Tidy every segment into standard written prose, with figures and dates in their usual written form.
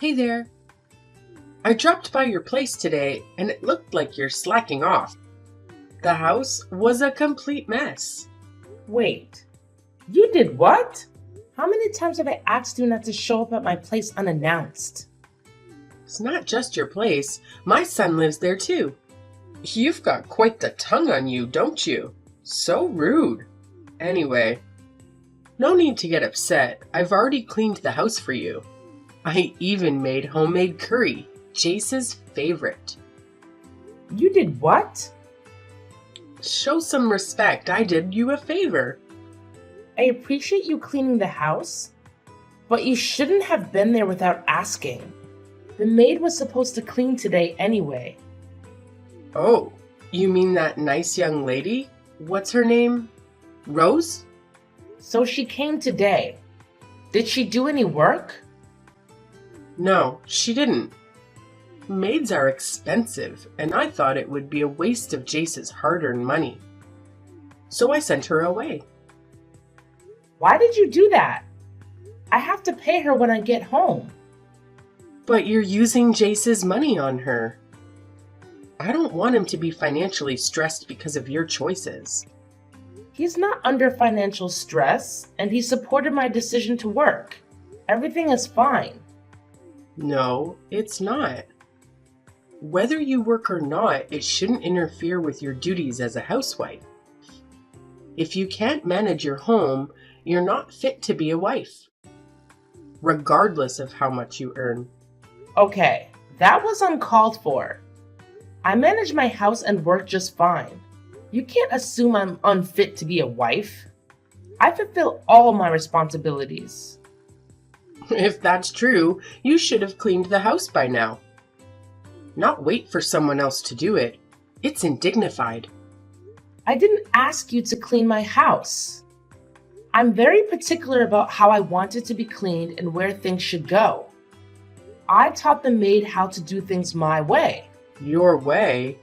Hey there. I dropped by your place today and it looked like you're slacking off. The house was a complete mess. Wait, you did what? How many times have I asked you not to show up at my place unannounced? It's not just your place. My son lives there too. You've got quite the tongue on you, don't you? So rude. Anyway, no need to get upset. I've already cleaned the house for you. I even made homemade curry, Jace's favorite. You did what? Show some respect. I did you a favor. I appreciate you cleaning the house, but you shouldn't have been there without asking. The maid was supposed to clean today anyway. Oh, you mean that nice young lady? What's her name? Rose? So she came today. Did she do any work? No, she didn't. Maids are expensive, and I thought it would be a waste of Jace's hard-earned money. So I sent her away. Why did you do that? I have to pay her when I get home. But you're using Jace's money on her. I don't want him to be financially stressed because of your choices. He's not under financial stress, and he supported my decision to work. Everything is fine. No, it's not. Whether you work or not, it shouldn't interfere with your duties as a housewife. If you can't manage your home, you're not fit to be a wife, regardless of how much you earn. Okay, that was uncalled for. I manage my house and work just fine. You can't assume I'm unfit to be a wife. I fulfill all my responsibilities. If that's true, you should have cleaned the house by now. Not wait for someone else to do it. It's indignified. I didn't ask you to clean my house. I'm very particular about how I want it to be cleaned and where things should go. I taught the maid how to do things my way. Your way?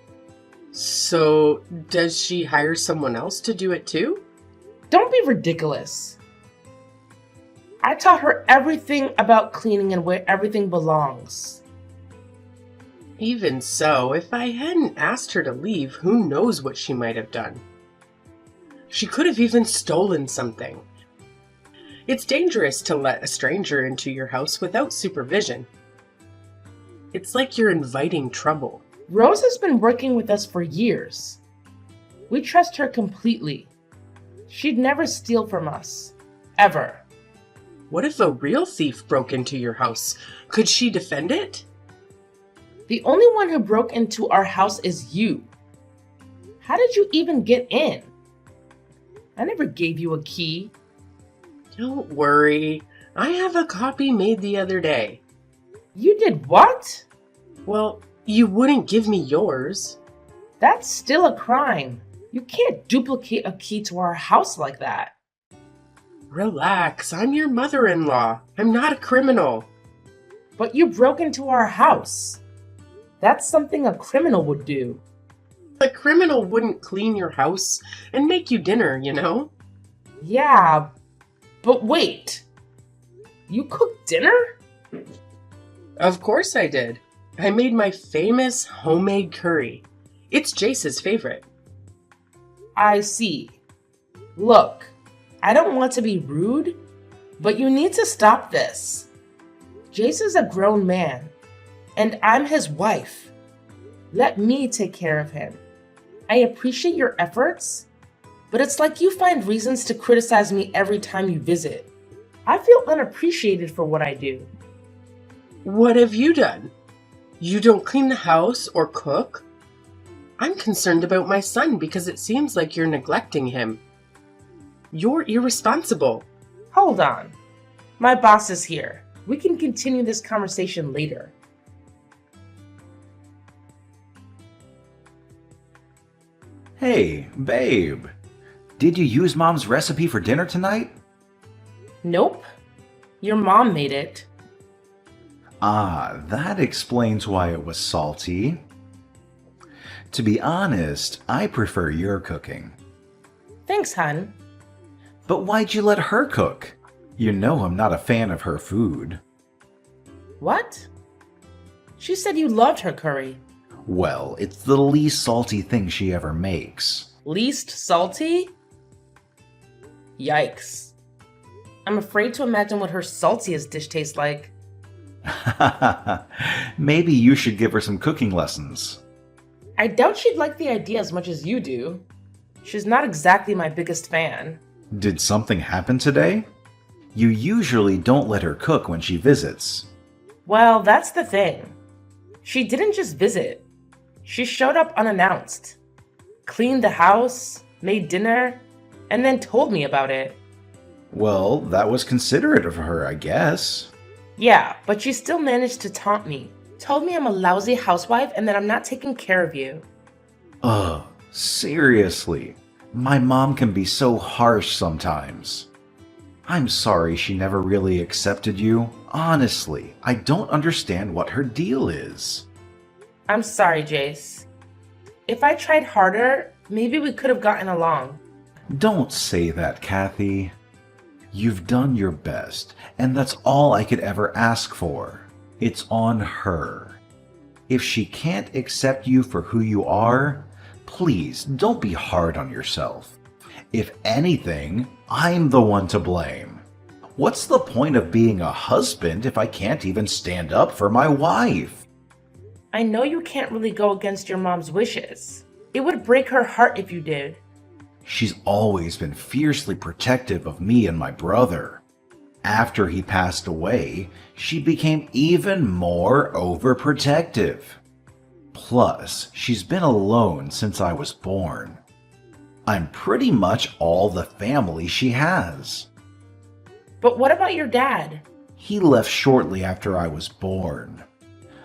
So, does she hire someone else to do it too? Don't be ridiculous. I taught her everything about cleaning and where everything belongs. Even so, if I hadn't asked her to leave, who knows what she might have done. She could have even stolen something. It's dangerous to let a stranger into your house without supervision. It's like you're inviting trouble. Rose has been working with us for years. We trust her completely. She'd never steal from us. Ever. What if a real thief broke into your house? Could she defend it? The only one who broke into our house is you. How did you even get in? I never gave you a key. Don't worry. I have a copy made the other day. You did what? Well, you wouldn't give me yours. That's still a crime. You can't duplicate a key to our house like that. Relax, I'm your mother-in-law. I'm not a criminal. But you broke into our house. That's something a criminal would do. A criminal wouldn't clean your house and make you dinner, you know? Yeah, but wait. You cooked dinner? Of course I did. I made my famous homemade curry. It's Jace's favorite. I see. Look, I don't want to be rude, but you need to stop this. Jace is a grown man, and I'm his wife. Let me take care of him. I appreciate your efforts, but it's like you find reasons to criticize me every time you visit. I feel unappreciated for what I do. What have you done? You don't clean the house or cook? I'm concerned about my son because it seems like you're neglecting him. You're irresponsible. Hold on. My boss is here. We can continue this conversation later. Hey, babe. Did you use Mom's recipe for dinner tonight? Nope. Your mom made it. Ah, that explains why it was salty. To be honest, I prefer your cooking. Thanks, hun. But why'd you let her cook? You know I'm not a fan of her food. What? She said you loved her curry. Well, it's the least salty thing she ever makes. Least salty? Yikes. I'm afraid to imagine what her saltiest dish tastes like. Maybe you should give her some cooking lessons. I doubt she'd like the idea as much as you do. She's not exactly my biggest fan. Did something happen today? You usually don't let her cook when she visits. Well, that's the thing. She didn't just visit. She showed up unannounced, cleaned the house, made dinner, and then told me about it. Well, that was considerate of her, I guess. Yeah, but she still managed to taunt me. Told me I'm a lousy housewife and that I'm not taking care of you. Ugh, seriously. My mom can be so harsh sometimes. I'm sorry she never really accepted you. Honestly, I don't understand what her deal is. I'm sorry, Jace. If I tried harder, maybe we could have gotten along. Don't say that, Kathy. You've done your best, and that's all I could ever ask for. It's on her. If she can't accept you for who you are, please don't be hard on yourself. If anything, I'm the one to blame. What's the point of being a husband if I can't even stand up for my wife? I know you can't really go against your mom's wishes. It would break her heart if you did. She's always been fiercely protective of me and my brother. After he passed away, she became even more overprotective. Plus, she's been alone since I was born. I'm pretty much all the family she has. But what about your dad? He left shortly after I was born.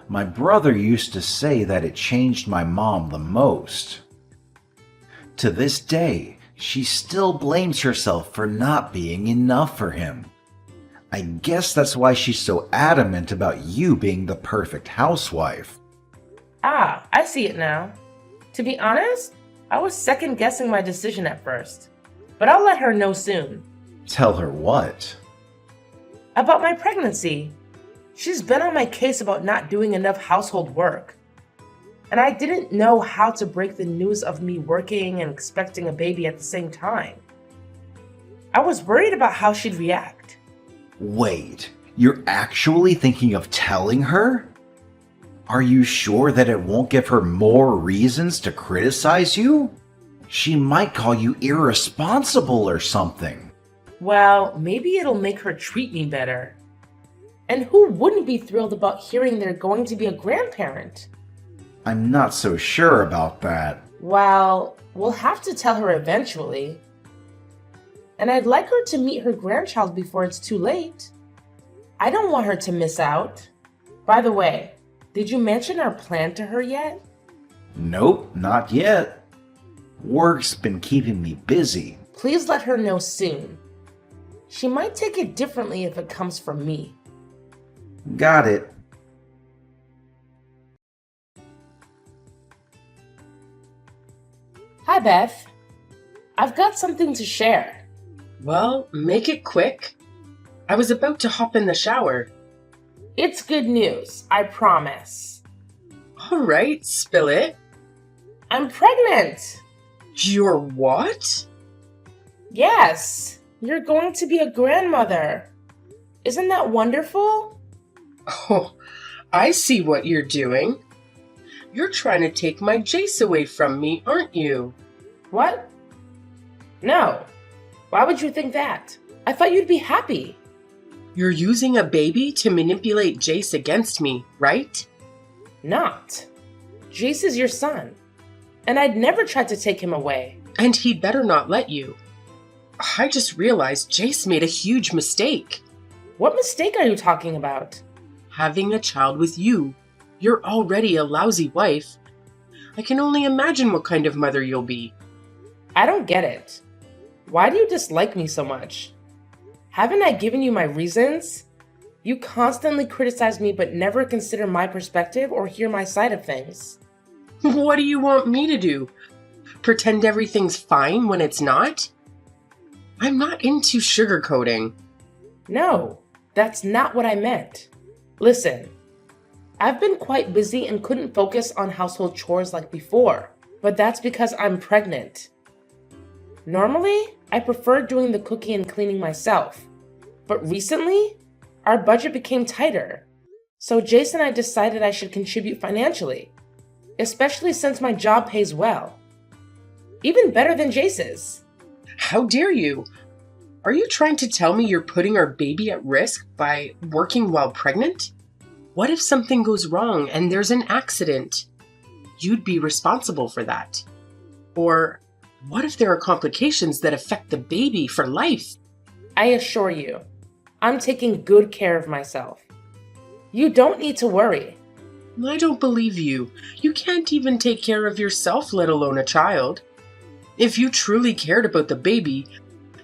My brother used to say that it changed my mom the most. To this day, she still blames herself for not being enough for him. I guess that's why she's so adamant about you being the perfect housewife. Ah, I see it now. To be honest, I was second guessing my decision at first. But I'll let her know soon. Tell her what? About my pregnancy. She's been on my case about not doing enough household work. And I didn't know how to break the news of me working and expecting a baby at the same time. I was worried about how she'd react. Wait, you're actually thinking of telling her? Are you sure that it won't give her more reasons to criticize you? She might call you irresponsible or something. Well, maybe it'll make her treat me better. And who wouldn't be thrilled about hearing they're going to be a grandparent? I'm not so sure about that. Well, we'll have to tell her eventually. And I'd like her to meet her grandchild before it's too late. I don't want her to miss out. By the way, did you mention our plan to her yet? Nope, not yet. Work's been keeping me busy. Please let her know soon. She might take it differently if it comes from me. Got it. Hi, Beth. I've got something to share. Well, make it quick. I was about to hop in the shower. It's good news, I promise. All right, spill it. I'm pregnant! You're what? Yes, you're going to be a grandmother. Isn't that wonderful? Oh, I see what you're doing. You're trying to take my Jace away from me, aren't you? What? No. Why would you think that? I thought you'd be happy. You're using a baby to manipulate Jace against me, right? Not. Jace is your son, and I'd never try to take him away. And he'd better not let you. I just realized Jace made a huge mistake. What mistake are you talking about? Having a child with you. You're already a lousy wife. I can only imagine what kind of mother you'll be. I don't get it. Why do you dislike me so much? Haven't I given you my reasons? You constantly criticize me but never consider my perspective or hear my side of things. What do you want me to do? Pretend everything's fine when it's not? I'm not into sugarcoating. No, that's not what I meant. Listen, I've been quite busy and couldn't focus on household chores like before, but that's because I'm pregnant. Normally, I prefer doing the cooking and cleaning myself, but recently, our budget became tighter. So Jace and I decided I should contribute financially, especially since my job pays well. Even better than Jace's. How dare you? Are you trying to tell me you're putting our baby at risk by working while pregnant? What if something goes wrong and there's an accident? You'd be responsible for that. Or what if there are complications that affect the baby for life? I assure you, I'm taking good care of myself. You don't need to worry. I don't believe you. You can't even take care of yourself, let alone a child. If you truly cared about the baby,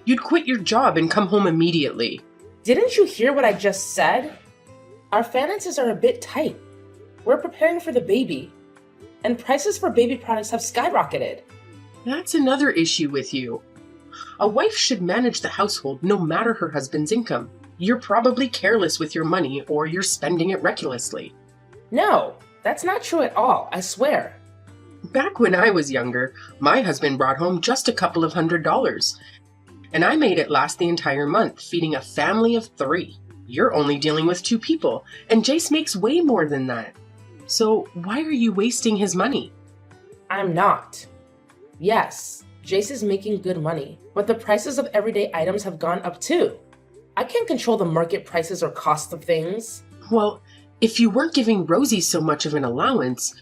you'd quit your job and come home immediately. Didn't you hear what I just said? Our finances are a bit tight. We're preparing for the baby, and prices for baby products have skyrocketed. That's another issue with you. A wife should manage the household no matter her husband's income. You're probably careless with your money or you're spending it recklessly. No, that's not true at all, I swear. Back when I was younger, my husband brought home just a couple of $100s. And I made it last the entire month, feeding a family of 3. You're only dealing with 2 people, and Jace makes way more than that. So why are you wasting his money? I'm not. Yes, Jace is making good money, but the prices of everyday items have gone up too. I can't control the market prices or cost of things. Well, if you weren't giving Rosie so much of an allowance,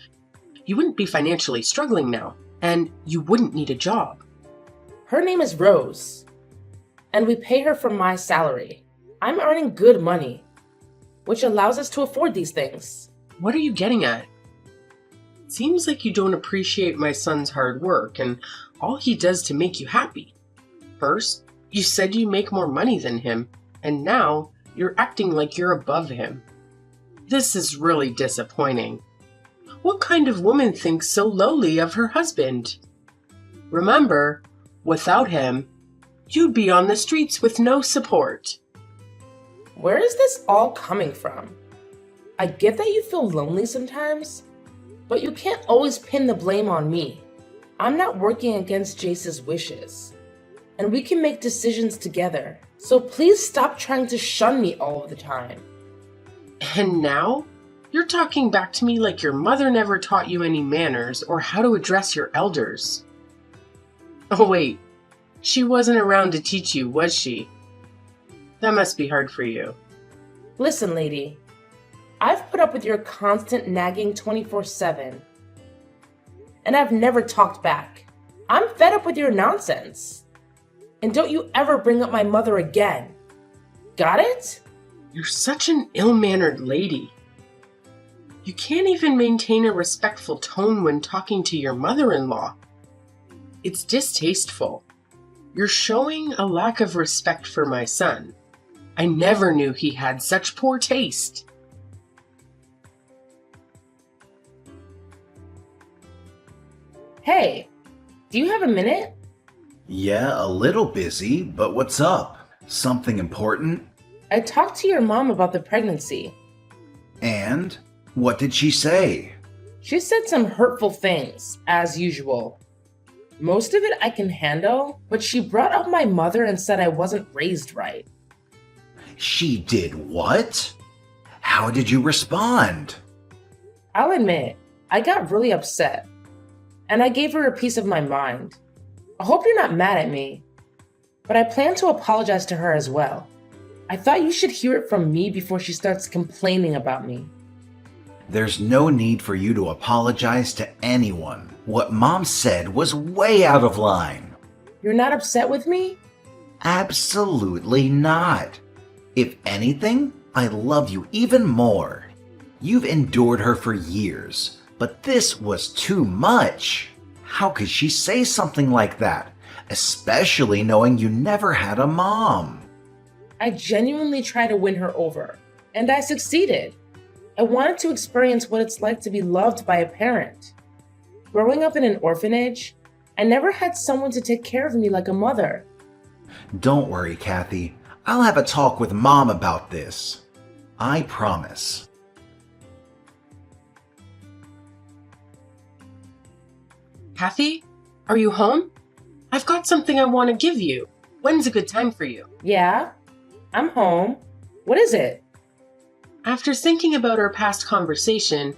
you wouldn't be financially struggling now, and you wouldn't need a job. Her name is Rose, and we pay her from my salary. I'm earning good money, which allows us to afford these things. What are you getting at? It seems like you don't appreciate my son's hard work and all he does to make you happy. First, you said you make more money than him, and now you're acting like you're above him. This is really disappointing. What kind of woman thinks so lowly of her husband? Remember, without him, you'd be on the streets with no support. Where is this all coming from? I get that you feel lonely sometimes, but you can't always pin the blame on me. I'm not working against Jace's wishes, and we can make decisions together. So please stop trying to shun me all of the time. And now, you're talking back to me like your mother never taught you any manners or how to address your elders. Oh wait, she wasn't around to teach you, was she? That must be hard for you. Listen, lady, I've put up with your constant nagging 24/7, and I've never talked back. I'm fed up with your nonsense. And don't you ever bring up my mother again. Got it? You're such an ill-mannered lady. You can't even maintain a respectful tone when talking to your mother-in-law. It's distasteful. You're showing a lack of respect for my son. I never knew he had such poor taste. Hey, do you have a minute? Yeah, a little busy, but what's up? Something important? I talked to your mom about the pregnancy. And? What did she say? She said some hurtful things, as usual. Most of it I can handle, but she brought up my mother and said I wasn't raised right. She did what? How did you respond? I'll admit, I got really upset, and I gave her a piece of my mind. I hope you're not mad at me, but I plan to apologize to her as well. I thought you should hear it from me before she starts complaining about me. There's no need for you to apologize to anyone. What Mom said was way out of line. You're not upset with me? Absolutely not. If anything, I love you even more. You've endured her for years, but this was too much. How could she say something like that, especially knowing you never had a mom? I genuinely tried to win her over, and I succeeded. I wanted to experience what it's like to be loved by a parent. Growing up in an orphanage, I never had someone to take care of me like a mother. Don't worry, Kathy. I'll have a talk with Mom about this. I promise. Kathy, are you home? I've got something I want to give you. When's a good time for you? Yeah, I'm home. What is it? After thinking about our past conversation,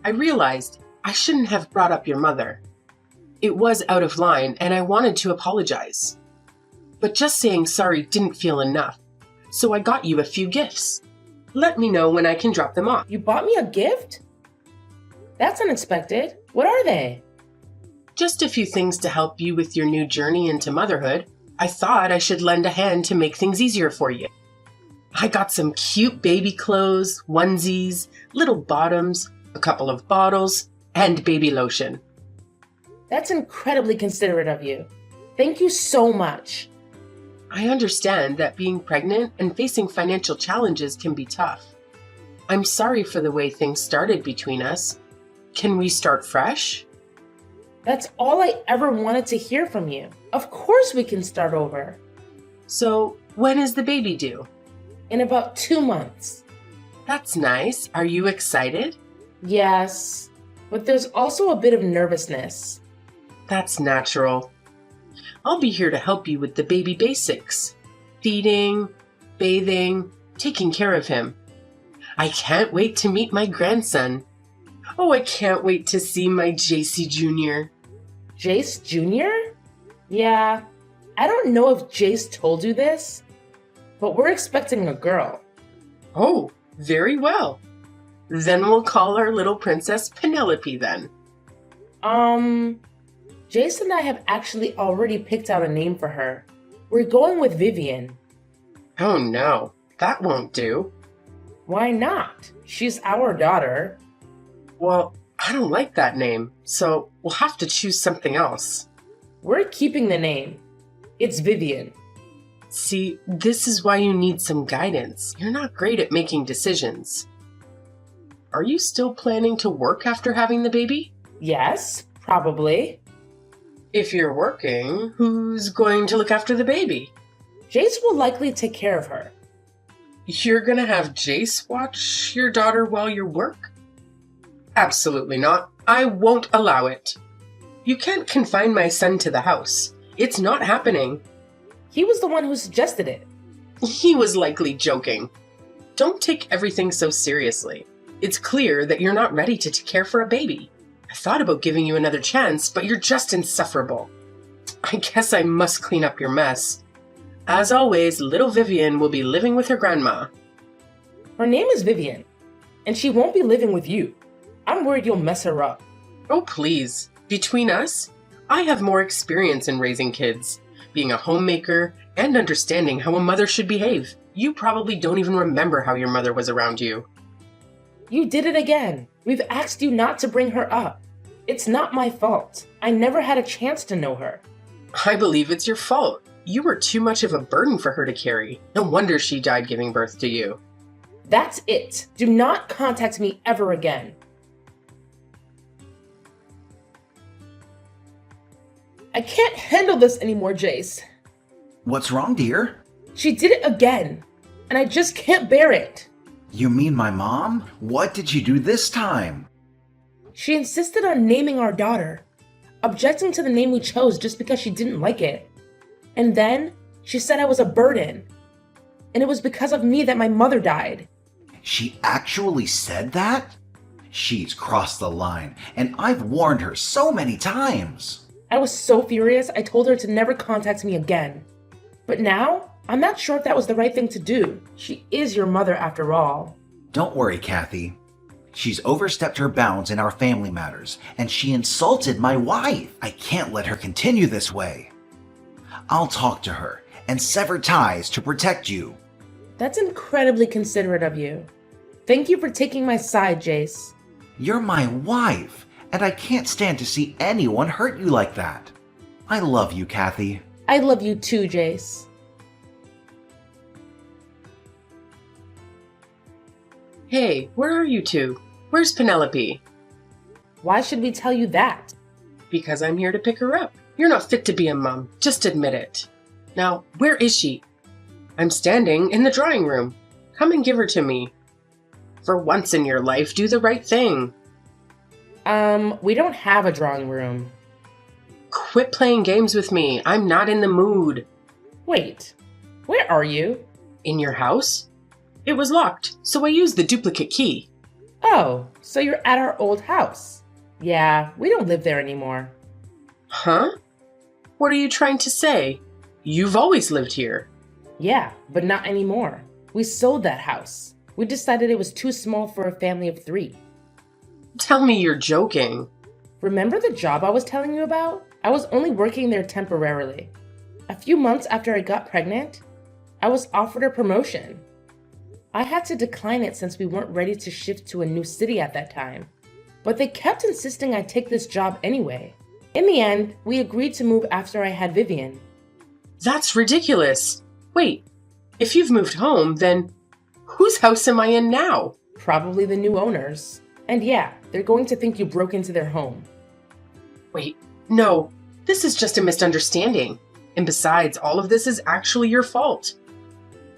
I realized I shouldn't have brought up your mother. It was out of line, and I wanted to apologize. But just saying sorry didn't feel enough, so I got you a few gifts. Let me know when I can drop them off. You bought me a gift? That's unexpected. What are they? Just a few things to help you with your new journey into motherhood. I thought I should lend a hand to make things easier for you. I got some cute baby clothes, onesies, little bottoms, a couple of bottles, and baby lotion. That's incredibly considerate of you. Thank you so much. I understand that being pregnant and facing financial challenges can be tough. I'm sorry for the way things started between us. Can we start fresh? That's all I ever wanted to hear from you. Of course we can start over. So, when is the baby due? In about 2 months. That's nice. Are you excited? Yes, but there's also a bit of nervousness. That's natural. I'll be here to help you with the baby basics. Feeding, bathing, taking care of him. I can't wait to meet my grandson. Oh, I can't wait to see my JC Jr. Jace Jr.? Yeah, I don't know if Jace told you this, but we're expecting a girl. Oh, very well. Then we'll call our little princess Penelope then. Jace and I have actually already picked out a name for her. We're going with Vivian. Oh no, that won't do. Why not? She's our daughter. Well, I don't like that name, so we'll have to choose something else. We're keeping the name. It's Vivian. See, this is why you need some guidance. You're not great at making decisions. Are you still planning to work after having the baby? Yes, probably. If you're working, who's going to look after the baby? Jace will likely take care of her. You're gonna have Jace watch your daughter while you work? Absolutely not. I won't allow it. You can't confine my son to the house. It's not happening. He was the one who suggested it. He was likely joking. Don't take everything so seriously. It's clear that you're not ready to care for a baby. I thought about giving you another chance, but you're just insufferable. I guess I must clean up your mess. As always, little Vivian will be living with her grandma. Her name is Vivian, and she won't be living with you. I'm worried you'll mess her up. Oh, please. Between us, I have more experience in raising kids, being a homemaker, and understanding how a mother should behave. You probably don't even remember how your mother was around you. You did it again. We've asked you not to bring her up. It's not my fault. I never had a chance to know her. I believe it's your fault. You were too much of a burden for her to carry. No wonder she died giving birth to you. That's it. Do not contact me ever again. I can't handle this anymore, Jace. What's wrong, dear? She did it again, and I just can't bear it. You mean my mom? What did she do this time? She insisted on naming our daughter, objecting to the name we chose just because she didn't like it. And then she said I was a burden, and it was because of me that my mother died. She actually said that? She's crossed the line, and I've warned her so many times. I was so furious, I told her to never contact me again. But now, I'm not sure if that was the right thing to do. She is your mother after all. Don't worry, Kathy. She's overstepped her bounds in our family matters, and she insulted my wife. I can't let her continue this way. I'll talk to her and sever ties to protect you. That's incredibly considerate of you. Thank you for taking my side, Jace. You're my wife, and I can't stand to see anyone hurt you like that. I love you, Kathy. I love you too, Jace. Hey, where are you two? Where's Penelope? Why should we tell you that? Because I'm here to pick her up. You're not fit to be a mom. Just admit it. Now, where is she? I'm standing in the drawing room. Come and give her to me. For once in your life, do the right thing. We don't have a drawing room. Quit playing games with me. I'm not in the mood. Wait, where are you? In your house? It was locked, so I used the duplicate key. Oh, so you're at our old house. Yeah, we don't live there anymore. Huh? What are you trying to say? You've always lived here. Yeah, but not anymore. We sold that house. We decided it was too small for a family of 3. Tell me you're joking. Remember the job I was telling you about? I was only working there temporarily. A few months after I got pregnant, I was offered a promotion. I had to decline it since we weren't ready to shift to a new city at that time. But they kept insisting I take this job anyway. In the end, we agreed to move after I had Vivian. That's ridiculous. Wait, if you've moved home, then whose house am I in now? Probably the new owners. And yeah, they're going to think you broke into their home. Wait, no, this is just a misunderstanding. And besides, all of this is actually your fault.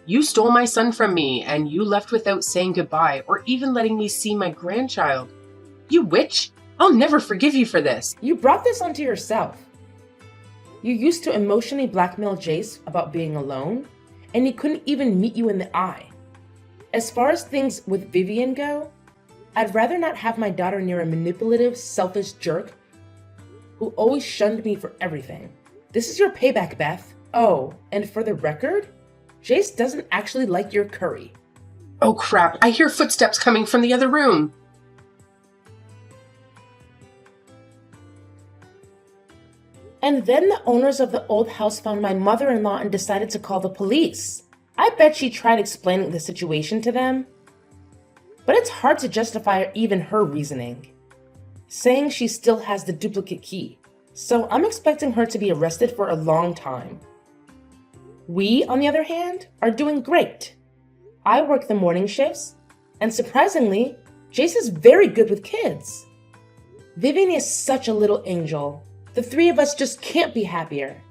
You stole my son from me, and you left without saying goodbye or even letting me see my grandchild. You witch! I'll never forgive you for this. You brought this onto yourself. You used to emotionally blackmail Jace about being alone, and he couldn't even meet you in the eye. As far as things with Vivian go, I'd rather not have my daughter near a manipulative, selfish jerk who always shunned me for everything. This is your payback, Beth. Oh, and for the record, Jace doesn't actually like your curry. Oh crap, I hear footsteps coming from the other room. And then the owners of the old house found my mother-in-law and decided to call the police. I bet she tried explaining the situation to them. But it's hard to justify even her reasoning, saying she still has the duplicate key. So I'm expecting her to be arrested for a long time. We, on the other hand, are doing great. I work the morning shifts, and surprisingly, Jace is very good with kids. Vivian is such a little angel. The 3 of us just can't be happier.